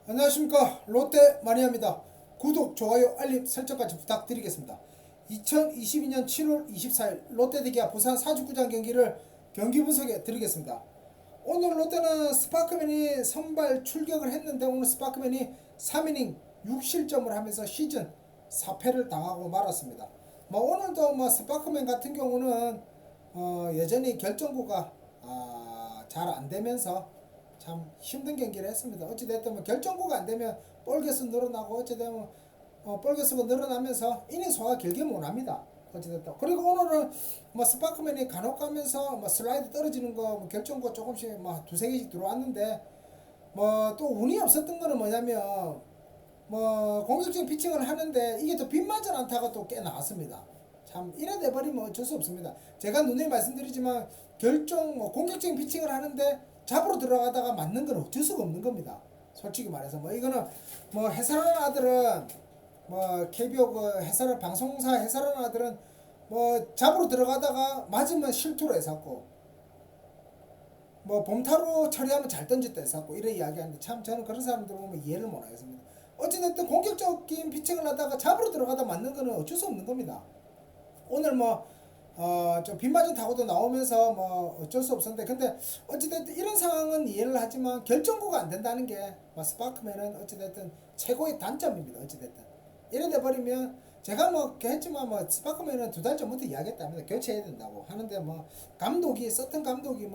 안녕하십니까. 롯데 마니아입니다. 구독, 좋아요, 알림 설정까지 부탁드리겠습니다. 2022년 7월 24일 롯데 대기와 부산 사직구장 경기를 경기 분석해 드리겠습니다. 오늘 롯데는 스파크맨이 선발 출격을 했는데 오늘 스파크맨이 3이닝 6실점을 하면서 시즌 4패를 당하고 말았습니다. 오늘도 스파크맨 같은 경우는 여전히 결정구가 잘 안되면서 참 힘든 경기를 했습니다. 어찌됐든 결정구가 안되면 볼게스 늘어나고 어찌되면 볼게스가 늘어나면서 이닝 소화 길게 못합니다. 어찌됐든 그리고 오늘은 스파크맨이 간혹 가면서 슬라이드 떨어지는 거 결정구 조금씩 두세 개씩 들어왔는데 또 운이 없었던 거는 뭐냐면 공격적인 피칭을 하는데 이게 또 빗맞은 안타가 또 꽤 나왔습니다. 참 이래 돼버리면 어쩔 수 없습니다. 제가 누누이 말씀드리지만 공격적인 피칭을 하는데 잡으러 들어가다가 맞는 건 어쩔 수가 없는 겁니다. 솔직히 말해서 이거는 해설하는 아들은 KBO 방송사 해설하는 아들은 잡으러 들어가다가 맞으면 실투로 했었고 범타로 처리하면 잘 던졌다 했었고 이래 이야기하는데 참 저는 그런 사람들 보면 이해를 못 하겠습니다. 어찌됐든 공격적인 피칭을 하다가 잡으러 들어가다 맞는 거는 어쩔 수 없는 겁니다. 오늘 좀 빗맞은 타구도 나오면서 어쩔 수 없었는데 근데 어찌됐든 이런 상황은 이해를 하지만 결정구가 안 된다는 게 스파크맨은 어찌됐든 최고의 단점입니다. 어찌됐든 이래 돼버리면 제가 했지만 스파크맨은 2달 전부터 이야기했답니다. 교체해야 된다고 하는데 감독이 서튼 감독이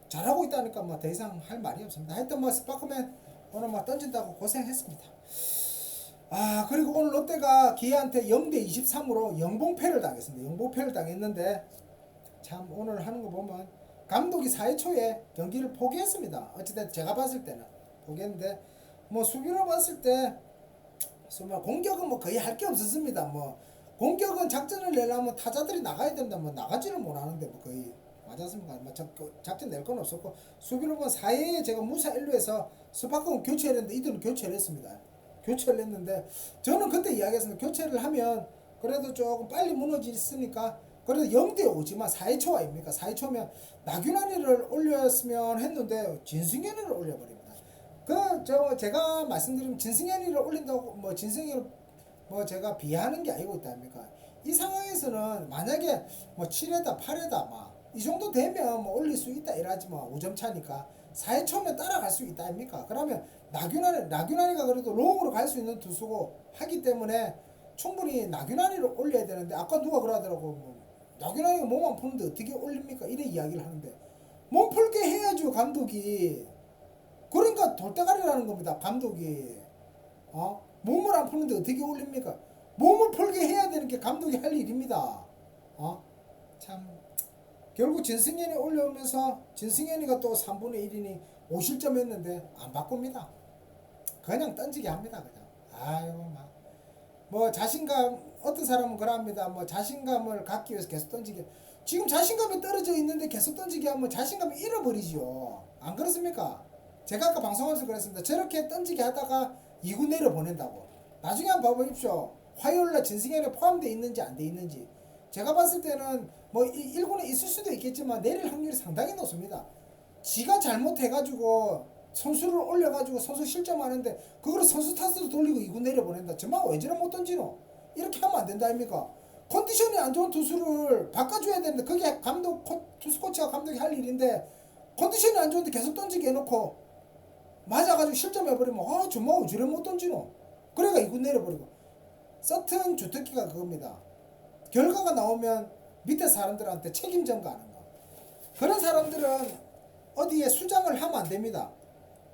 잘하고 있다니까 더 이상 할 말이 없습니다. 하여튼 스파크맨 오늘 던진다고 고생했습니다. 그리고 오늘 롯데가 기아한테 0대23으로 영봉패를 당했습니다. 영봉패를 당했는데 참 오늘 하는 거 보면 감독이 4회 초에 경기를 포기했습니다. 어찌됐든 제가 봤을 때는 포기했는데 수비로 봤을 때 공격은 거의 할 게 없었습니다. 공격은 작전을 내려면 타자들이 나가야 된다. 나가지를 못하는데 거의 맞았습니까? 작전 낼 건 없었고 수비로 보면 4회에 제가 무사 1루에서 스파크는 교체를 했는데 이들은 교체를 했습니다. 교체를 했는데 저는 그때 이야기했습니다. 교체를 하면 그래도 조금 빨리 무너지니까 그래도 0대5지만 4회 초 아닙니까? 4회 초면 나균환이를 올렸으면 했는데 진승현이를 올려버립니다. 제가 말씀드리면 진승현이를 올린다고 진승현을 제가 비하하는 게 아니고 있다 아닙니까? 이 상황에서는 만약에 7회다 8회다 이 정도 되면 올릴 수 있다 이러지만 5점 차니까 4회 초면 따라갈 수 있다 아닙니까? 그러면 나균환이가 그래도 롱으로 갈 수 있는 투수고 하기 때문에 충분히 나균환이를 올려야 되는데 아까 누가 그러더라고 나균환이가 몸 안 푸는데 어떻게 올립니까? 이래 이야기를 하는데 몸 풀게 해야죠 감독이. 그러니까 돌대가리라는 겁니다 감독이. 몸을 안 푸는데 어떻게 올립니까? 몸을 풀게 해야 되는 게 감독이 할 일입니다. 참 결국 진승현이 올려오면서 진승현이가 또 3분의 1이니 5실점 했는데 안 바꿉니다. 그냥 던지게 합니다. 그냥 자신감 어떤 사람은 그럽니다. 자신감을 갖기 위해서 계속 던지게 지금 자신감이 떨어져 있는데 계속 던지게 하면 자신감을 잃어버리죠. 안 그렇습니까? 제가 아까 방송하면서 그랬습니다. 저렇게 던지게 하다가 2구 내려 보낸다고. 나중에 한번 봐보십시오. 화요일날 진승현이 포함되어 있는지 안 돼 있는지. 제가 봤을 때는 1군에 있을 수도 있겠지만 내릴 확률이 상당히 높습니다. 지가 잘못해가지고 선수를 올려가지고 선수 실점하는데 그걸 선수 탓으로 돌리고 2군 내려보낸다. 정말 왜 저런 못 던지노? 이렇게 하면 안 된다 아닙니까? 컨디션이 안 좋은 투수를 바꿔줘야 되는데 그게 투수 코치와 감독이 할 일인데 컨디션이 안 좋은데 계속 던지게 해놓고 맞아가지고 실점해버리면 정말 왜 저런 못 던지노? 그래가 2군 내려버리고 서튼 주특기가 그겁니다. 결과가 나오면 밑에 사람들한테 책임 전가하는 거. 그런 사람들은 어디에 수장을 하면 안 됩니다.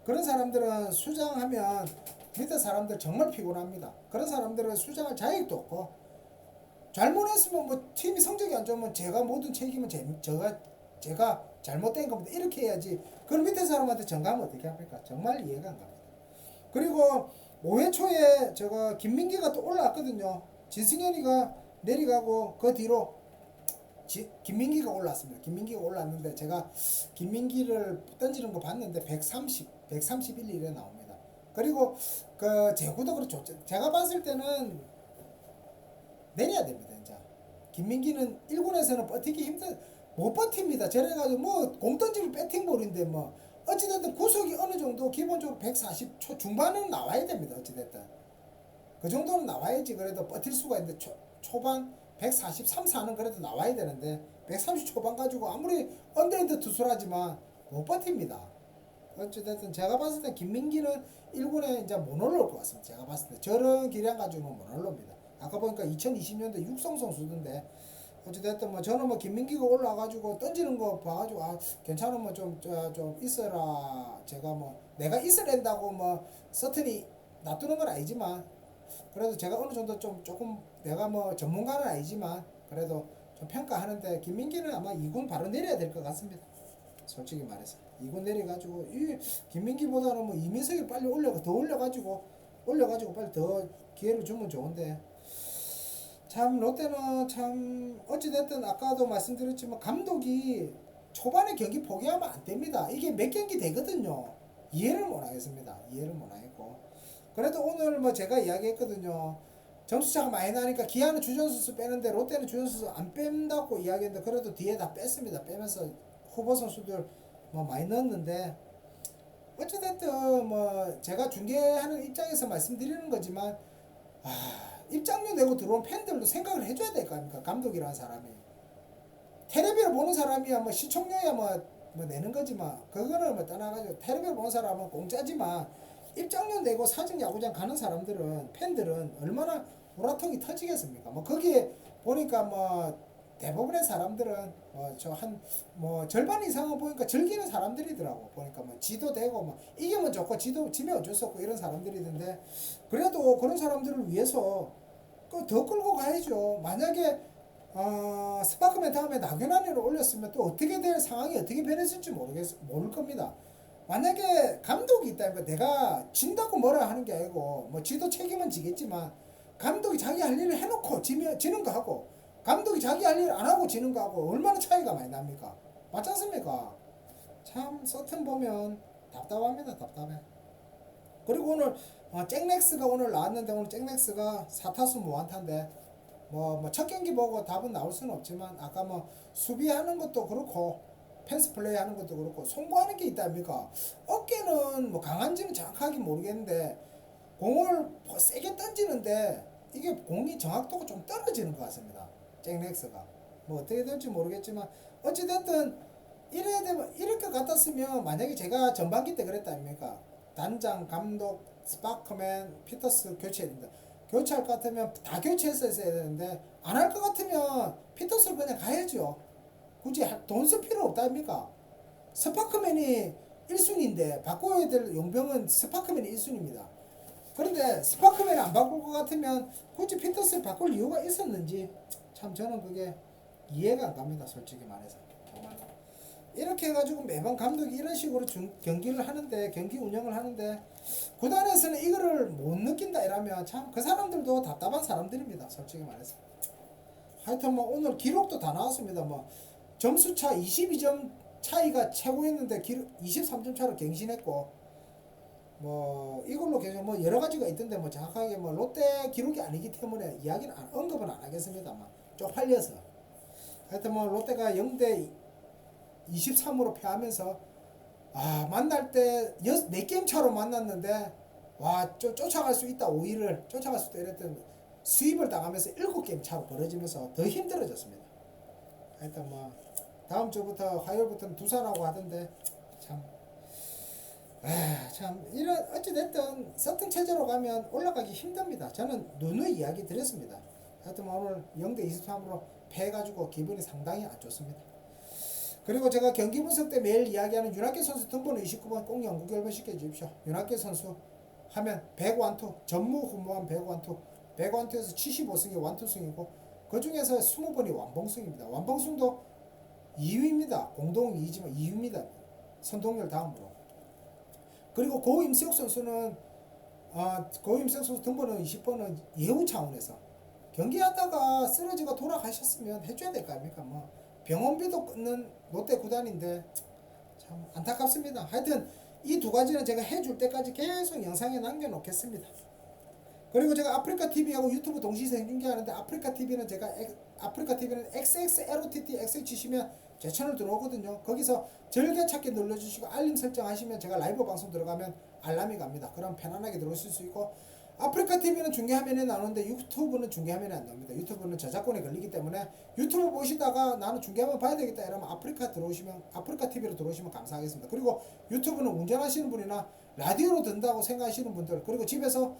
그런 사람들은 수장하면 밑에 사람들 정말 피곤합니다. 그런 사람들은 수장할 자격도 없고 잘못했으면 팀이 성적이 안 좋으면 제가 모든 책임은 제가 잘못된 겁니다. 이렇게 해야지. 그럼 밑에 사람한테 전가하면 어떻게 합니까? 정말 이해가 안 갑니다. 그리고 5회 초에 김민기가 또 올라왔거든요. 진승현이가 내려가고 그 뒤로 김민기가 올랐습니다. 김민기가 올랐는데 제가 김민기를 던지는 거 봤는데 131 이래 나옵니다. 그리고 제구도 그렇죠. 제가 봤을 때는 내려야 됩니다. 이제 김민기는 1군에서는 버티기 못 버팁니다. 저래가지고 공 던지면 배팅볼인데 어찌됐든 구속이 어느 정도 기본적으로 140 중반은 나와야 됩니다. 어찌됐든 그 정도는 나와야지 그래도 버틸 수가 있는데 초반 143, 4는 그래도 나와야 되는데 130 초반 가지고 아무리 언더핸드 투수라지만 못 버팁니다. 어찌됐든 제가 봤을 때 김민기는 1군에 이제 못 올라올 것 같습니다. 제가 봤을 때 저런 기량 가지고는 못 올라옵니다. 아까 보니까 2020년대 육성 선수던데 어찌됐든 뭐 저는 뭐 김민기가 올라가지고 던지는 거 봐가지고 아 괜찮으면 좀 있어라. 제가 뭐 내가 있어낸다고 뭐 서튼이 놔두는 건 아니지만 그래도 제가 어느 정도 좀 조금 내가 뭐 전문가는 아니지만 그래도 좀 평가하는데 김민기는 아마 2군 바로 내려야 될 것 같습니다. 솔직히 말해서 2군 내려가지고 이 김민기보다는 뭐 이민석이 빨리 더 올려가지고 빨리 더 기회를 주면 좋은데 참 롯데는 참 어찌됐든 아까도 말씀드렸지만 감독이 초반에 경기 포기하면 안 됩니다. 이게 몇 경기 되거든요. 이해를 못 하겠습니다. 이해를 못 하겠고 그래도 오늘 뭐 제가 이야기했거든요. 점수차가 많이 나니까 기아는 주전수수 빼는데 롯데는 주전수수 안 뺀다고 이야기했는데 그래도 뒤에 다 뺐습니다. 빼면서 후보 선수들 뭐 많이 넣었는데 어찌됐든 뭐 제가 중계하는 입장에서 말씀드리는 거지만 입장료 내고 들어온 팬들도 생각을 해줘야 될 거 아닙니까? 감독이라는 사람이 텔레비를 보는 사람이야 뭐 시청료야 뭐 내는 거지만 그거는 뭐 떠나가지고 텔레비를 보는 사람은 공짜지만 입장료 내고 사직 야구장 가는 사람들은 팬들은 얼마나 우라통이 터지겠습니까? 뭐 거기에 보니까 뭐 대부분의 사람들은 저 한 뭐 절반 이상은 보니까 즐기는 사람들이더라고. 보니까 뭐 지도 되고 뭐 이기면 좋고 지도 지면 어쩔 수 없고 이런 사람들이던데 그래도 그런 사람들을 위해서 더 끌고 가야죠. 만약에 스파크맨 다음에 나균환이를 올렸으면 또 어떻게 될 상황이 어떻게 변했을지 모를 겁니다. 만약에 감독이 있다면 내가 진다고 뭐라 하는 게 아니고 뭐 지도 책임은 지겠지만 감독이 자기 할 일을 해놓고 지는 거 하고 감독이 자기 할 일 안 하고 지는 거 하고 얼마나 차이가 많이 납니까? 맞지 않습니까? 참 서튼 보면 답답합니다. 답답해. 그리고 오늘 잭렉스가 오늘 나왔는데 오늘 잭렉스가 4타수 무안타인데 뭐 첫 경기 보고 답은 나올 수는 없지만 아까 뭐 수비하는 것도 그렇고 펜스 플레이 하는 것도 그렇고 송구하는 게 있답니까? 어깨는 뭐 강한지는 정확하게 모르겠는데 공을 세게 던지는데 이게 공이 정확도가 좀 떨어지는 것 같습니다. 잭렉스가 뭐 어떻게 될지 모르겠지만 어찌됐든 이래야 되면 이럴 것 같았으면 만약에 제가 전반기 때 그랬다 아닙니까? 단장, 감독, 스파크맨, 피터스 교체해야 된다. 교체할 것 같으면 다 교체했어야 되는데 안 할 것 같으면 피터스를 그냥 가야죠. 굳이 돈 쓸 필요 없다 아닙니까? 스파크맨이 1순위인데 바꿔야 될 용병은 스파크맨이 1순위입니다. 그런데 스파크맨을 안 바꿀 것 같으면 굳이 피터스를 바꿀 이유가 있었는지 참 저는 그게 이해가 안 갑니다. 솔직히 말해서 정말 이렇게 해가지고 매번 감독이 이런 식으로 경기를 하는데 경기 운영을 하는데 구단에서는 이거를 못 느낀다 이러면 참 그 사람들도 답답한 사람들입니다. 솔직히 말해서 하여튼 뭐 오늘 기록도 다 나왔습니다. 뭐 점수차 22점 차이가 최고였는데 23점 차로 갱신했고 뭐 이걸로 계속 뭐 여러 가지가 있던데 뭐 정확하게 뭐 롯데 기록이 아니기 때문에 이야기는 언급은 안 하겠습니다만 쪽팔려서 하여튼 뭐 롯데가 0대 23으로 패하면서 만날 때 4게임 차로 만났는데 쫓아갈 수 있다 5위를 쫓아갈 수 있다 이랬던 수입을 당하면서 7게임 차로 벌어지면서 더 힘들어졌습니다. 하여튼 뭐 다음 주부터 화요일부터는 두산하고 하던데 참 이런 어찌됐든 서튼 체제로 가면 올라가기 힘듭니다. 저는 누누이 이야기 드렸습니다. 하여튼 오늘 0대 23으로 패해가지고 기분이 상당히 안 좋습니다. 그리고 제가 경기 분석 때 매일 이야기하는 윤학계 선수 등번호 29번 꼭 연구 결번시켜 주십시오. 윤학계 선수 하면 100완투 전무후무한 100완투 100완투에서 75승이 완투승이고 그 중에서 20번이 완봉승입니다. 완봉승도 2위입니다. 공동 2위지만 2위입니다. 선동열 다음으로. 그리고 고임수혁 선수는 고임수혁 선수 등번호 20번은 예우 차원에서 경기하다가 쓰러지고 돌아가셨으면 해줘야 될 거 아닙니까? 뭐 병원비도 끊는 롯데 구단인데 참 안타깝습니다. 하여튼 이 두 가지는 제가 해줄 때까지 계속 영상에 남겨놓겠습니다. 그리고 제가 아프리카 TV하고 유튜브 동시 생중계하는데 아프리카 TV는 XXLOTT X 치시면 제 채널 들어오거든요. 거기서 즐겨찾기 눌러주시고 알림 설정하시면 제가 라이브 방송 들어가면 알람이 갑니다. 그럼 편안하게 들어오실 수 있고, 아프리카 TV는 중계화면에 나오는데 유튜브는 중계화면에 안 나옵니다. 유튜브는 저작권에 걸리기 때문에 유튜브 보시다가 나는 중계화면 봐야 되겠다 이러면 아프리카 TV로 들어오시면 감사하겠습니다. 그리고 유튜브는 운전하시는 분이나 라디오로 듣는다고 생각하시는 분들, 그리고 집에서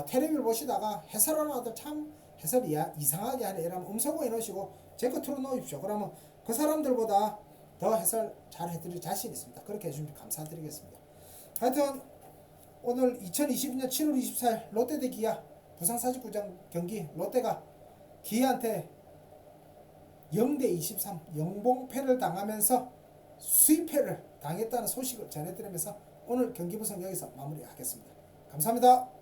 텔레비를 보시다가 해설하는 참 해설이 이상하게 하네 이러면 음성어 해놓으시고 제 거 틀어놓으십시오. 그러면 그 사람들보다 더 해설 잘 해드릴 자신 있습니다. 그렇게 해주시면 감사드리겠습니다. 하여튼 오늘 2022년 7월 24일 롯데 대 기아 부산 사직구장 경기, 롯데가 기아한테 0대23 영봉패를 당하면서 수입패를 당했다는 소식을 전해드리면서 오늘 경기 분석 여기서 마무리하겠습니다. 감사합니다.